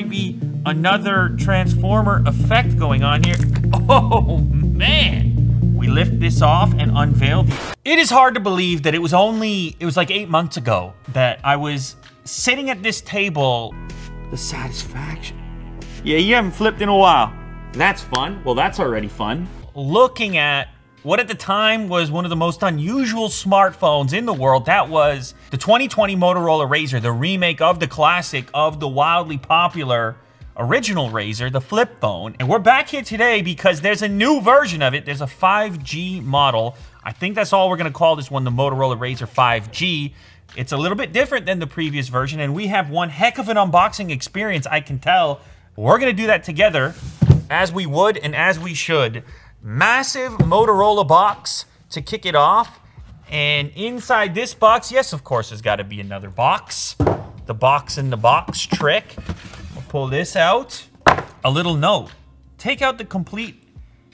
might be another Transformer effect going on here. Oh, man. We lift this off and unveil the... It is hard to believe that it was like 8 months ago that I was sitting at this table. The satisfaction. Yeah, you haven't flipped in a while. That's fun. Well, that's already fun. Looking at what at the time was one of the most unusual smartphones in the world. That was the 2020 Motorola RAZR, the remake of the classic of the wildly popular original RAZR, the flip phone. And we're back here today because there's a new version of it. There's a 5G model. I think that's all we're gonna call this one, the Motorola RAZR 5G. It's a little bit different than the previous version, and we have one heck of an unboxing experience, I can tell. We're gonna do that together, as we would and as we should. Massive Motorola box to kick it off. And inside this box, yes, of course, there's gotta be another box. The box in the box trick. We'll pull this out. A little note. Take out the complete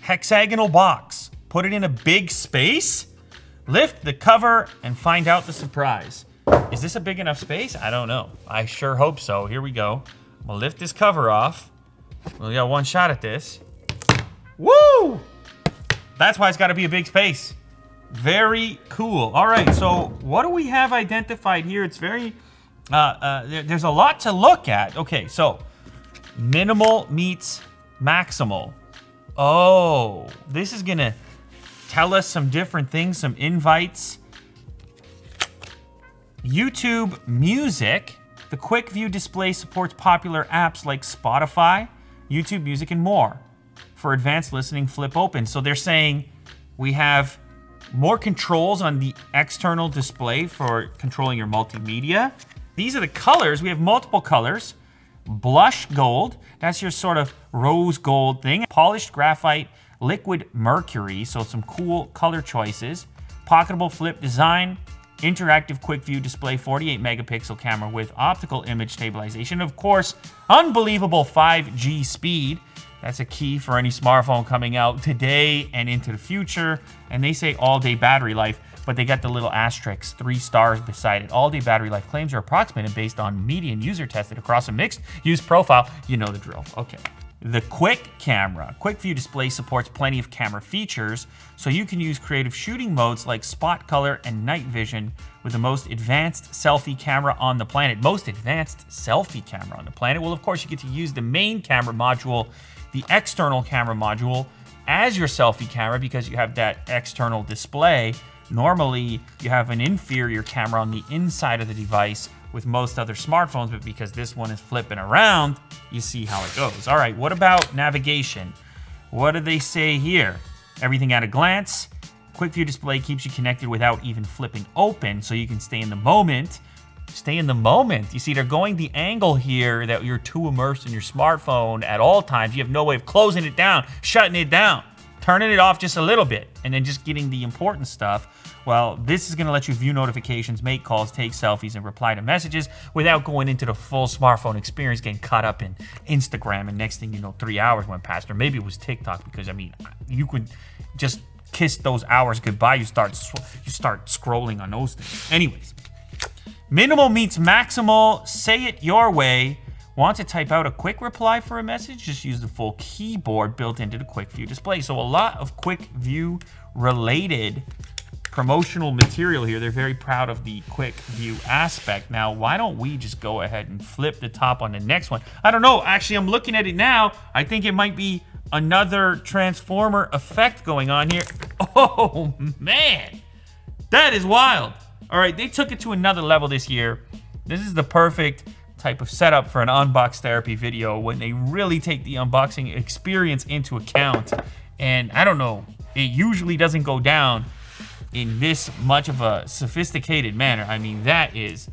hexagonal box. Put it in a big space. Lift the cover and find out the surprise. Is this a big enough space? I don't know. I sure hope so. Here we go. I'm gonna lift this cover off. We got one shot at this. Woo! That's why it's gotta be a big space. Very cool. All right, so what do we have identified here? It's very, there's a lot to look at. Okay, so minimal meets maximal. Oh, this is gonna tell us some different things, some invites. YouTube Music. The quick view display supports popular apps like Spotify, YouTube Music, and more. For advanced listening, flip open. So they're saying we have more controls on the external display for controlling your multimedia. These are the colors. We have multiple colors. Blush gold, that's your sort of rose gold thing. Polished graphite, liquid mercury, so some cool color choices. Pocketable flip design, interactive quick view display, 48 megapixel camera with optical image stabilization. Of course, unbelievable 5G speed. That's a key for any smartphone coming out today and into the future. And they say all-day battery life, but they got the little asterisks, 3 stars beside it. All-day battery life claims are approximated based on median user tested across a mixed use profile. You know the drill. Okay. The quick camera. Quick view display supports plenty of camera features, so you can use creative shooting modes like spot color and night vision with the most advanced selfie camera on the planet. Most advanced selfie camera on the planet. Well, of course, you get to use the main camera module, the external camera module, as your selfie camera because you have that external display. Normally, you have an inferior camera on the inside of the device with most other smartphones, but because this one is flipping around, you see how it goes. All right, what about navigation? What do they say here? Everything at a glance. Quick view display keeps you connected without even flipping open, so you can stay in the moment. Stay in the moment. You see, they're going the angle here that you're too immersed in your smartphone at all times. You have no way of closing it down, shutting it down, turning it off just a little bit, and then just getting the important stuff. Well, this is gonna let you view notifications, make calls, take selfies, and reply to messages without going into the full smartphone experience, getting caught up in Instagram, and next thing you know, 3 hours went past, or maybe it was TikTok, because I mean, you could just kiss those hours goodbye. You start scrolling on those things. Anyways, minimal meets maximal. Say it your way. Want to type out a quick reply for a message? Just use the full keyboard built into the quick view display. So a lot of quick view related promotional material here. They're very proud of the quick view aspect. Now, why don't we just go ahead and flip the top on the next one? I don't know. Actually, I'm looking at it now. I think it might be another Transformer effect going on here. Oh, man. That is wild. All right, they took it to another level this year. This is the perfect type of setup for an unbox therapy video when they really take the unboxing experience into account. And I don't know, it usually doesn't go down in this much of a sophisticated manner. I mean, that is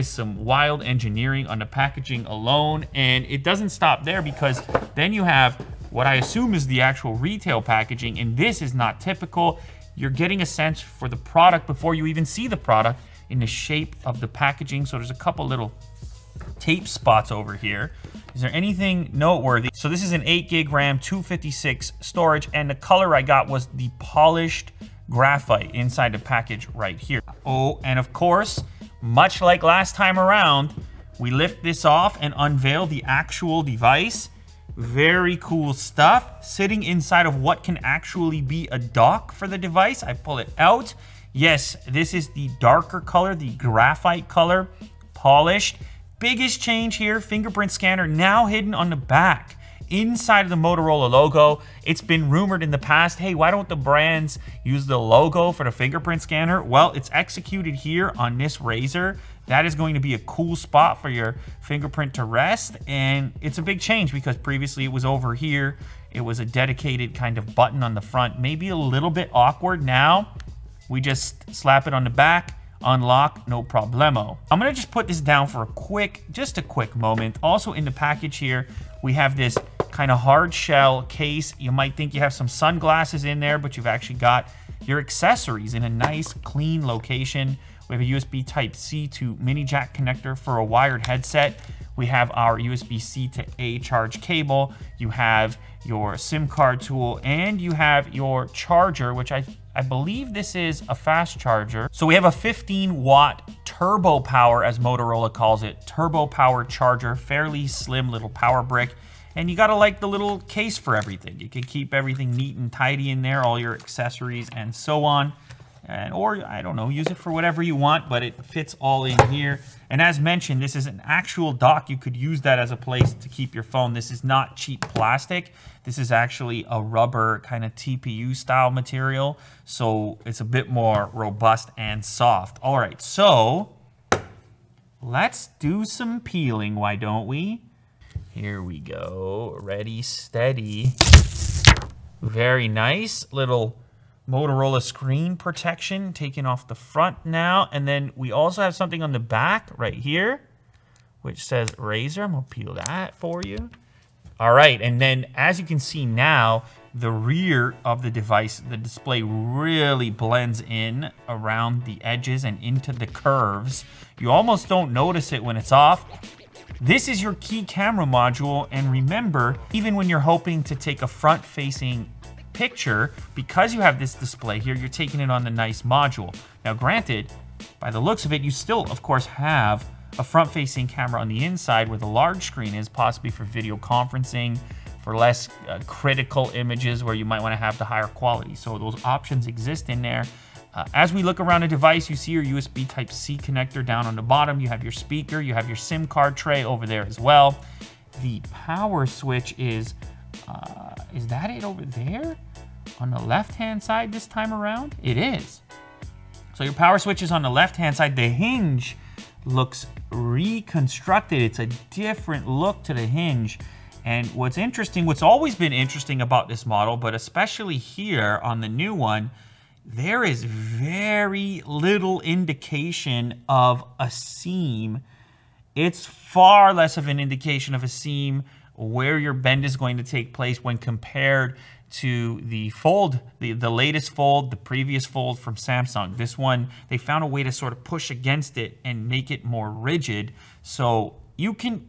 some wild engineering on the packaging alone. And it doesn't stop there, because then you have what I assume is the actual retail packaging, and this is not typical. You're getting a sense for the product before you even see the product in the shape of the packaging. So there's a couple little tape spots over here. Is there anything noteworthy? So this is an 8 gig RAM, 256 storage, and the color I got was the polished graphite inside the package right here. Oh, and of course, much like last time around, we lift this off and unveil the actual device. Very cool stuff. Sitting inside of what can actually be a dock for the device. I pull it out. Yes, this is the darker color, the graphite color, polished. Biggest change here, fingerprint scanner now hidden on the back, inside of the Motorola logo. It's been rumored in the past, hey, why don't the brands use the logo for the fingerprint scanner? Well, it's executed here on this RAZR. That is going to be a cool spot for your fingerprint to rest, and it's a big change because previously it was over here. It was a dedicated kind of button on the front, maybe a little bit awkward. Now we just slap it on the back, unlock, no problemo. I'm gonna just put this down for just a quick moment. Also in the package here, we have this kind of hard shell case. You might think you have some sunglasses in there, but you've actually got your accessories in a nice clean location. We have a USB Type-C to mini jack connector for a wired headset. We have our USB-C to A charge cable. You have your SIM card tool, and you have your charger, which I believe this is a fast charger. So we have a 15-watt turbo power, as Motorola calls it, turbo power charger, fairly slim little power brick. And you gotta like the little case for everything. You can keep everything neat and tidy in there, all your accessories and so on. Or, I don't know, use it for whatever you want, but it fits all in here. And as mentioned, this is an actual dock. You could use that as a place to keep your phone. This is not cheap plastic. This is actually a rubber kind of TPU style material. So it's a bit more robust and soft. All right, so let's do some peeling, why don't we? Here we go, ready, steady. Very nice little Motorola screen protection taken off the front now. And then we also have something on the back right here, which says RAZR. I'm gonna peel that for you. All right, and then as you can see now, the rear of the device, the display really blends in around the edges and into the curves. You almost don't notice it when it's off. This is your key camera module, and remember, even when you're hoping to take a front-facing picture, because you have this display here, you're taking it on the nice module. Now granted, by the looks of it, you still of course have a front-facing camera on the inside where the large screen is, possibly for video conferencing, for less critical images where you might want to have the higher quality. So those options exist in there. As we look around the device, you see your USB Type-C connector down on the bottom. You have your speaker, you have your SIM card tray over there as well. The power switch is that it over there? On the left-hand side this time around? It is. So your power switch is on the left-hand side. The hinge looks reconstructed. It's a different look to the hinge. And what's interesting, what's always been interesting about this model, but especially here on the new one, there is very little indication of a seam. It's far less of an indication of a seam where your bend is going to take place when compared to the Fold, the latest Fold, the previous Fold from Samsung. This one, they found a way to sort of push against it and make it more rigid. So you can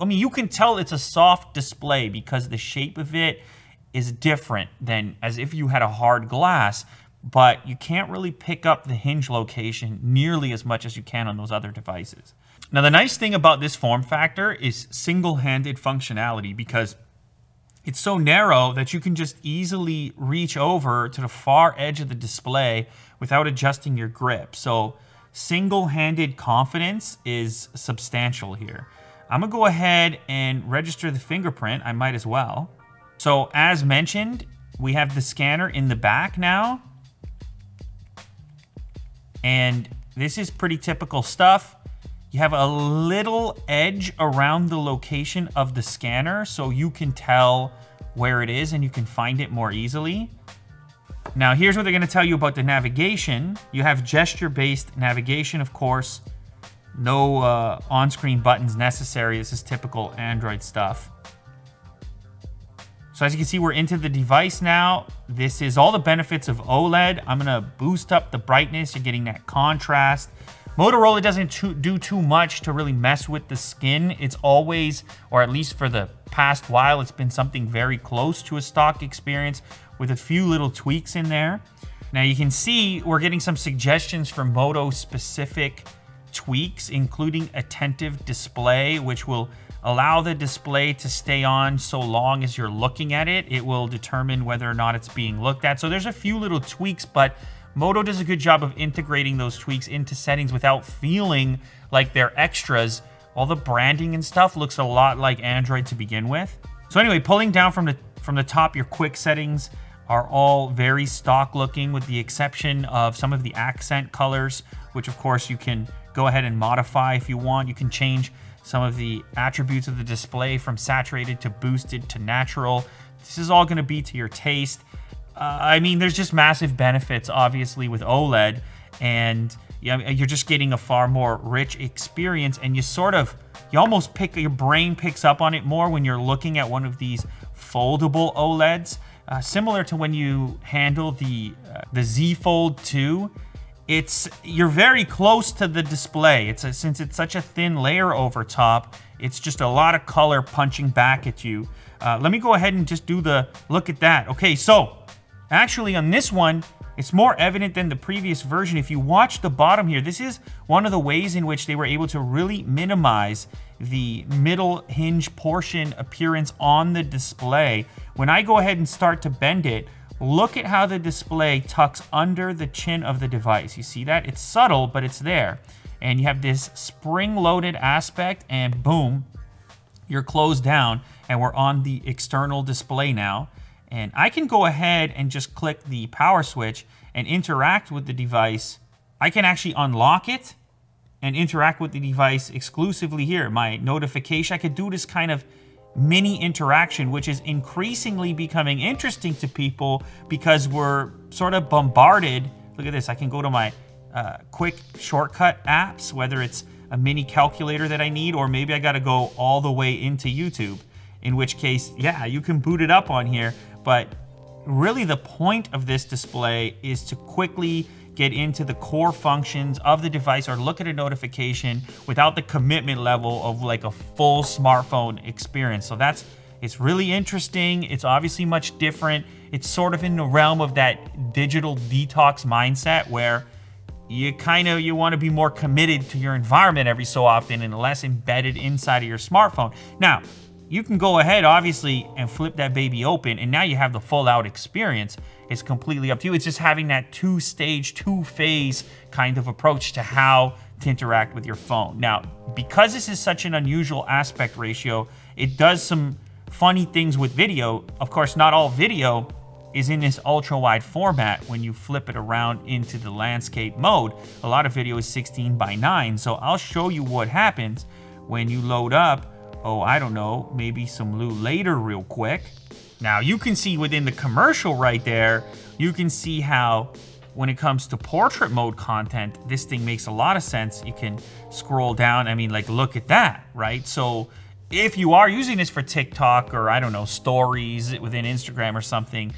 you can tell it's a soft display because the shape of it is different than as if you had a hard glass, but you can't really pick up the hinge location nearly as much as you can on those other devices. Now, the nice thing about this form factor is single-handed functionality, because it's so narrow that you can just easily reach over to the far edge of the display without adjusting your grip. So single-handed confidence is substantial here. I'm gonna go ahead and register the fingerprint. I might as well. So as mentioned, we have the scanner in the back now. And this is pretty typical stuff. You have a little edge around the location of the scanner so you can tell where it is and you can find it more easily. Now here's what they're gonna tell you about the navigation. You have gesture-based navigation, of course. No on-screen buttons necessary. This is typical Android stuff. So as you can see, we're into the device now. This is all the benefits of OLED. I'm gonna boost up the brightness. You're getting that contrast. Motorola doesn't do too much to really mess with the skin. It's always, or at least for the past while, it's been something very close to a stock experience with a few little tweaks in there. Now you can see we're getting some suggestions for Moto-specific tweaks, including attentive display, which will allow the display to stay on so long as you're looking at it. It will determine whether or not it's being looked at. So there's a few little tweaks, but Moto does a good job of integrating those tweaks into settings without feeling like they're extras. All the branding and stuff looks a lot like Android to begin with. So anyway, pulling down from the top, your quick settings are all very stock looking with the exception of some of the accent colors, which of course you can go ahead and modify if you want. You can change some of the attributes of the display from saturated to boosted to natural. This is all gonna be to your taste. I mean, there's just massive benefits, obviously, with OLED, and you're just getting a far more rich experience, and you almost your brain picks up on it more when you're looking at one of these foldable OLEDs. Similar to when you handle the Z Fold 2, you're very close to the display. Since it's such a thin layer over top, it's just a lot of color punching back at you. Let me go ahead and just do the look at that. Okay, so actually on this one, it's more evident than the previous version. If you watch the bottom here, this is one of the ways in which they were able to really minimize the middle hinge portion appearance on the display. When I go ahead and start to bend it, look at how the display tucks under the chin of the device. You see that? It's subtle, but it's there. And you have this spring-loaded aspect, and boom, you're closed down, and we're on the external display now. And I can go ahead and just click the power switch and interact with the device. I can actually unlock it and interact with the device exclusively here. My notification, I could do this kind of mini interaction, which is increasingly becoming interesting to people because we're sort of bombarded. Look at this, I can go to my quick shortcut apps, whether it's a mini calculator that I need, or maybe I gotta go all the way into YouTube, in which case, yeah, you can boot it up on here. But really the point of this display is to quickly get into the core functions of the device or look at a notification without the commitment level of like a full smartphone experience. So it's really interesting. It's obviously much different. It's sort of in the realm of that digital detox mindset where you want to be more committed to your environment every so often and less embedded inside of your smartphone. Now, you can go ahead, obviously, and flip that baby open, and now you have the full-out experience. It's completely up to you. It's just having that two-stage, two-phase kind of approach to how to interact with your phone. Now, because this is such an unusual aspect ratio, it does some funny things with video. Of course, not all video is in this ultra-wide format when you flip it around into the landscape mode. A lot of video is 16:9, so I'll show you what happens when you load up, oh, I don't know, maybe some Lou later real quick. Now you can see within the commercial right there, you can see how when it comes to portrait mode content, this thing makes a lot of sense. You can scroll down, I mean, like, look at that, right? So if you are using this for TikTok or, I don't know, stories within Instagram or something,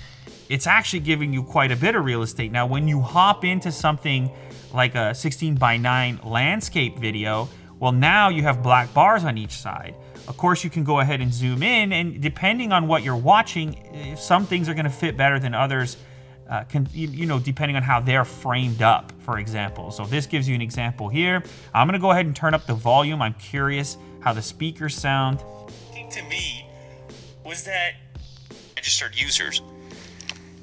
it's actually giving you quite a bit of real estate. Now, when you hop into something like a 16:9 landscape video, well, now you have black bars on each side. Of course, you can go ahead and zoom in, and depending on what you're watching, some things are gonna fit better than others, depending on how they're framed up, for example. So this gives you an example here. I'm gonna go ahead and turn up the volume. I'm curious how the speakers sound. To me, was that registered users,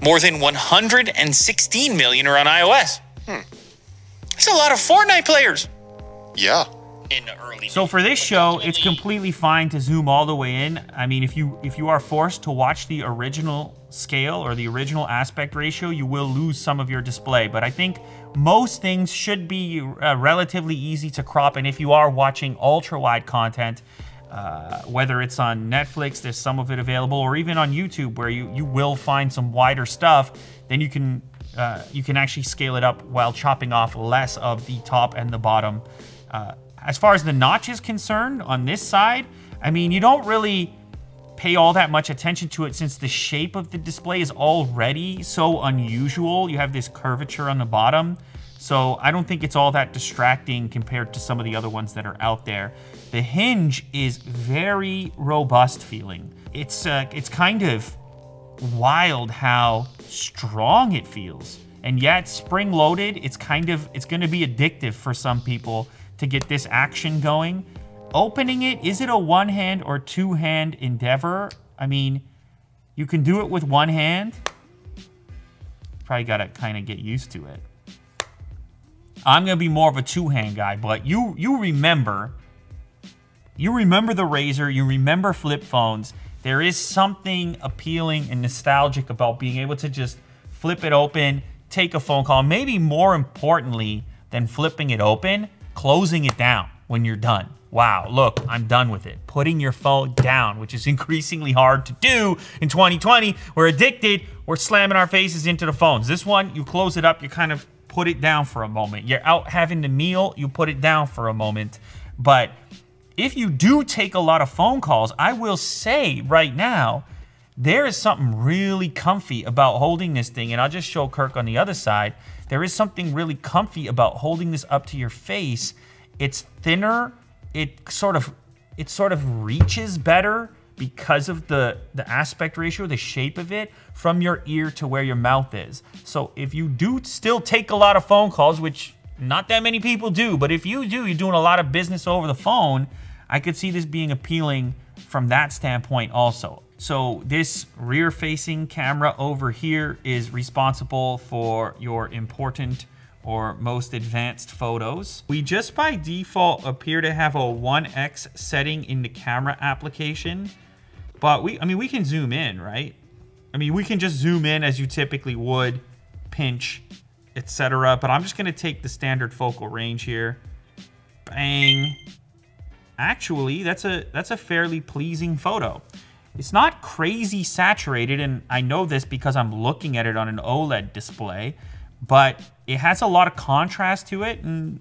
more than 116 million are on iOS. That's a lot of Fortnite players. Yeah. In the early So for this show, it's completely fine to zoom all the way in. I mean, if you are forced to watch the original scale or the original aspect ratio, you will lose some of your display. But I think most things should be relatively easy to crop. And if you are watching ultra-wide content, whether it's on Netflix, there's some of it available, or even on YouTube where you will find some wider stuff, then you can actually scale it up while chopping off less of the top and the bottom. As far as the notch is concerned, on this side, I mean, you don't really pay all that much attention to it since the shape of the display is already so unusual. You have this curvature on the bottom, so I don't think it's all that distracting compared to some of the other ones that are out there. The hinge is very robust feeling. It's kind of wild how strong it feels. And yeah, it's spring-loaded. It's going to be addictive for some people to get this action going. Opening it, is it a one-hand or two-hand endeavor? I mean, you can do it with one hand. Probably got to kind of get used to it. I'm going to be more of a two-hand guy, but you remember the RAZR, you remember flip phones. There is something appealing and nostalgic about being able to just flip it open, take a phone call. Maybe more importantly than flipping it open, closing it down when you're done. Wow, look, I'm done with it. Putting your phone down, which is increasingly hard to do in 2020. We're addicted, we're slamming our faces into the phones. This one, you close it up, you kind of put it down for a moment. You're out having the meal, you put it down for a moment. But if you do take a lot of phone calls, I will say right now, there is something really comfy about holding this thing, and I'll just show Kirk on the other side. There is something really comfy about holding this up to your face. It's thinner. It sort of reaches better because of the aspect ratio, the shape of it, from your ear to where your mouth is. So if you do still take a lot of phone calls, which not that many people do, but if you do, you're doing a lot of business over the phone, I could see this being appealing from that standpoint also. So this rear-facing camera over here is responsible for your important or most advanced photos. We just by default appear to have a 1x setting in the camera application, but I mean, we can zoom in, right? I mean, we can just zoom in as you typically would, pinch, etc. But I'm just gonna take the standard focal range here. Bang. Actually, that's a fairly pleasing photo. It's not crazy saturated, and I know this because I'm looking at it on an OLED display, but it has a lot of contrast to it, and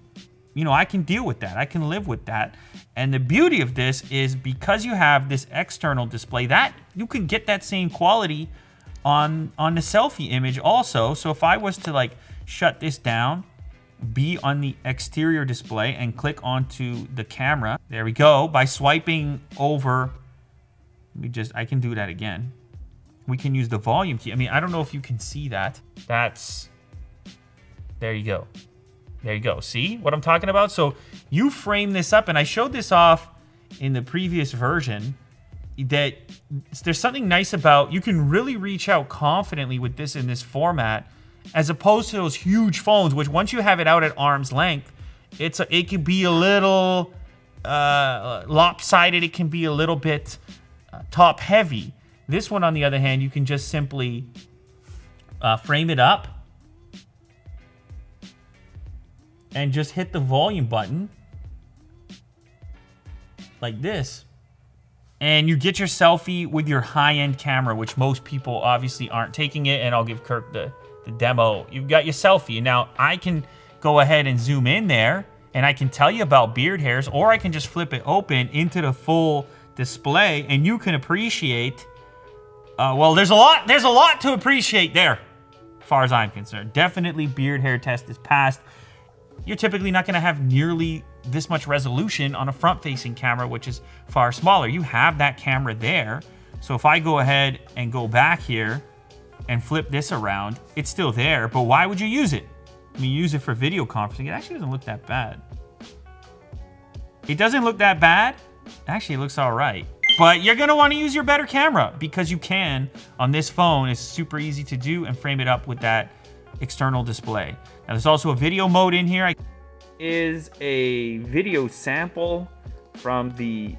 you know, I can deal with that. I can live with that. And the beauty of this is because you have this external display, that you can get that same quality on the selfie image also. So if I was to like shut this down, be on the exterior display and click onto the camera, there we go. By swiping over, I can do that again. We can use the volume key. I mean, I don't know if you can see that. There you go. There you go. See what I'm talking about? So you frame this up, and I showed this off in the previous version, that there's something nice about, you can really reach out confidently with this in this format, as opposed to those huge phones, which once you have it out at arm's length, it can be a little lopsided. It can be a little bit top heavy. This one, on the other hand, you can just simply frame it up and just hit the volume button like this. And you get your selfie with your high-end camera, which most people obviously aren't taking it, and I'll give Kirk the demo. You've got your selfie. Now, I can go ahead and zoom in there, and I can tell you about beard hairs, or I can just flip it open into the full display, and you can appreciate, well, there's a lot to appreciate there, as far as I'm concerned. Definitely beard hair test is passed. You're typically not gonna have nearly this much resolution on a front-facing camera, which is far smaller. You have that camera there. So if I go ahead and go back here and flip this around, it's still there, but why would you use it? I mean, use it for video conferencing. It actually doesn't look that bad. It doesn't look that bad. Actually, it looks all right. But you're gonna wanna use your better camera because you can on this phone. It's super easy to do and frame it up with that external display. Now there's also a video mode in here. Is a video sample from the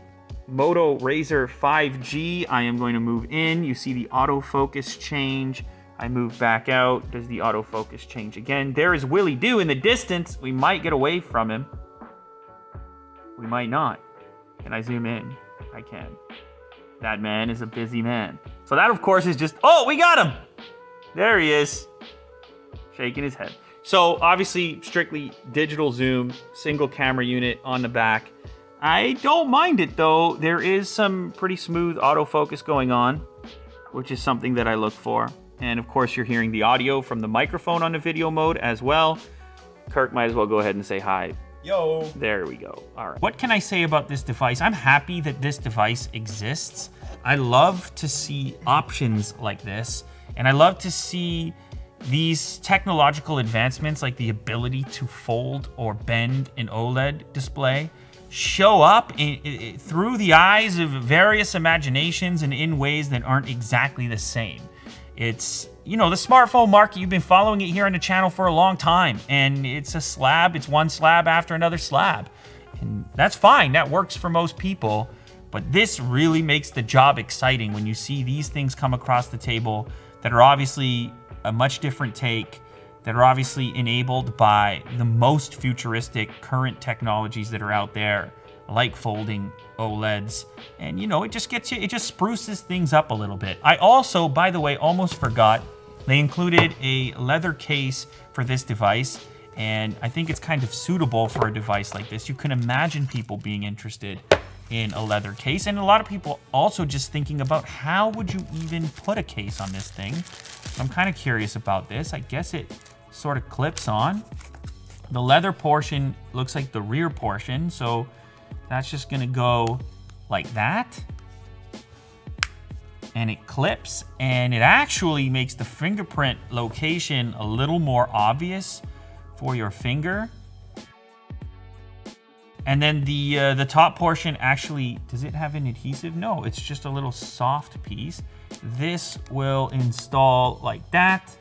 Moto RAZR 5G. I am going to move in. You see the autofocus change. I move back out. There's the autofocus change again. There is Willie Doo in the distance. We might get away from him. We might not. Can I zoom in? I can. That man is a busy man. So that, of course, is just, oh, we got him. There he is. Shaking his head. So obviously strictly digital zoom, single camera unit on the back. I don't mind it though. There is some pretty smooth autofocus going on, which is something that I look for. And of course you're hearing the audio from the microphone on the video mode as well. Kirk might as well go ahead and say hi. Yo. There we go. All right. What can I say about this device? I'm happy that this device exists. I love to see options like this. And I love to see, these technological advancements, like the ability to fold or bend an OLED display, show up through the eyes of various imaginations and in ways that aren't exactly the same. It's, you know, the smartphone market, you've been following it here on the channel for a long time, and it's a slab, it's one slab after another slab. And that's fine, that works for most people, but this really makes the job exciting when you see these things come across the table that are obviously a much different take, that are obviously enabled by the most futuristic current technologies that are out there, like folding OLEDs. And you know, it just gets you, it just spruces things up a little bit. I also, by the way, almost forgot, they included a leather case for this device, and I think it's kind of suitable for a device like this. You can imagine people being interested in a leather case, and a lot of people also just thinking about how would you even put a case on this thing. I'm kind of curious about this. I guess it sort of clips on. The leather portion looks like the rear portion, so that's just gonna go like that. And it clips, and it actually makes the fingerprint location a little more obvious for your finger. And then the top portion actually, does it have an adhesive? No, it's just a little soft piece. This will install like that,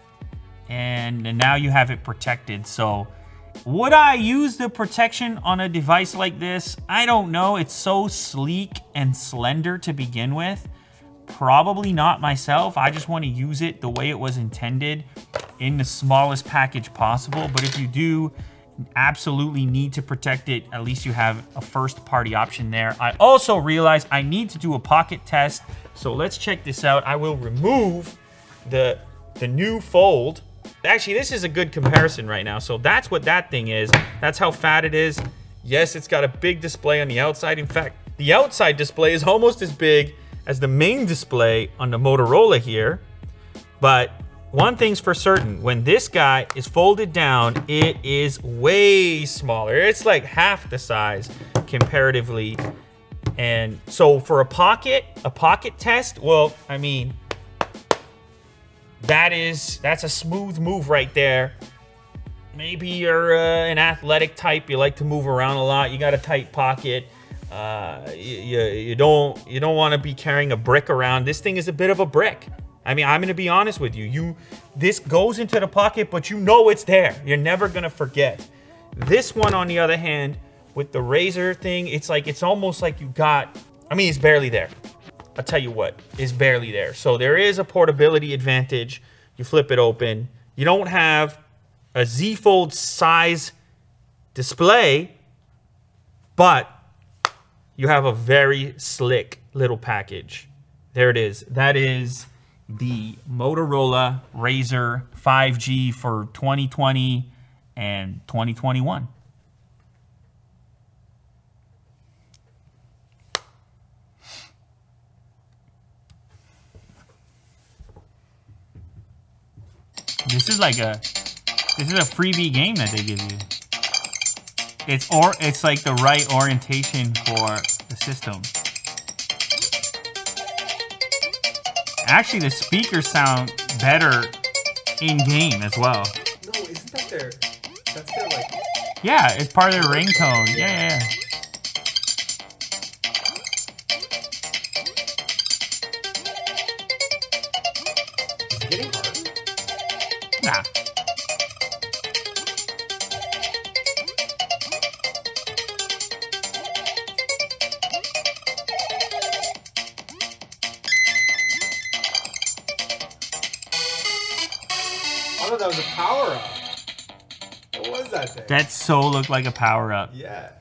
and now you have it protected. So would I use the protection on a device like this? I don't know. It's so sleek and slender to begin with. Probably not myself. I just want to use it the way it was intended, in the smallest package possible. But if you do absolutely need to protect it, at least you have a first party option there. I also realized I need to do a pocket test, so let's check this out. I will remove the new fold. Actually, this is a good comparison right now. So that's what that thing is. That's how fat it is. Yes, it's got a big display on the outside. In fact, the outside display is almost as big as the main display on the Motorola here. But one thing's for certain, when this guy is folded down, it is way smaller. It's like half the size comparatively. And so for a pocket test, well, I mean, that's a smooth move right there. Maybe you're an athletic type, you like to move around a lot, you got a tight pocket. You don't want to be carrying a brick around. This thing is a bit of a brick. I mean, I'm going to be honest with you. This goes into the pocket, but you know it's there. You're never going to forget. This one, on the other hand, with the RAZR thing, it's almost like you got, I mean, it's barely there. I'll tell you what, it's barely there. So there is a portability advantage. You flip it open. You don't have a Z Fold size display, but you have a very slick little package. There it is. That is the Motorola RAZR 5G for 2020 and 2021. This is a freebie game that they give you. It's like the right orientation for the system. Actually, the speakers sound better in game as well. No, isn't that that's their like... Yeah, it's part of their ringtone. Yeah. Is it getting hard? Nah. I thought that was a power-up. What was that thing? That so looked like a power-up. Yeah.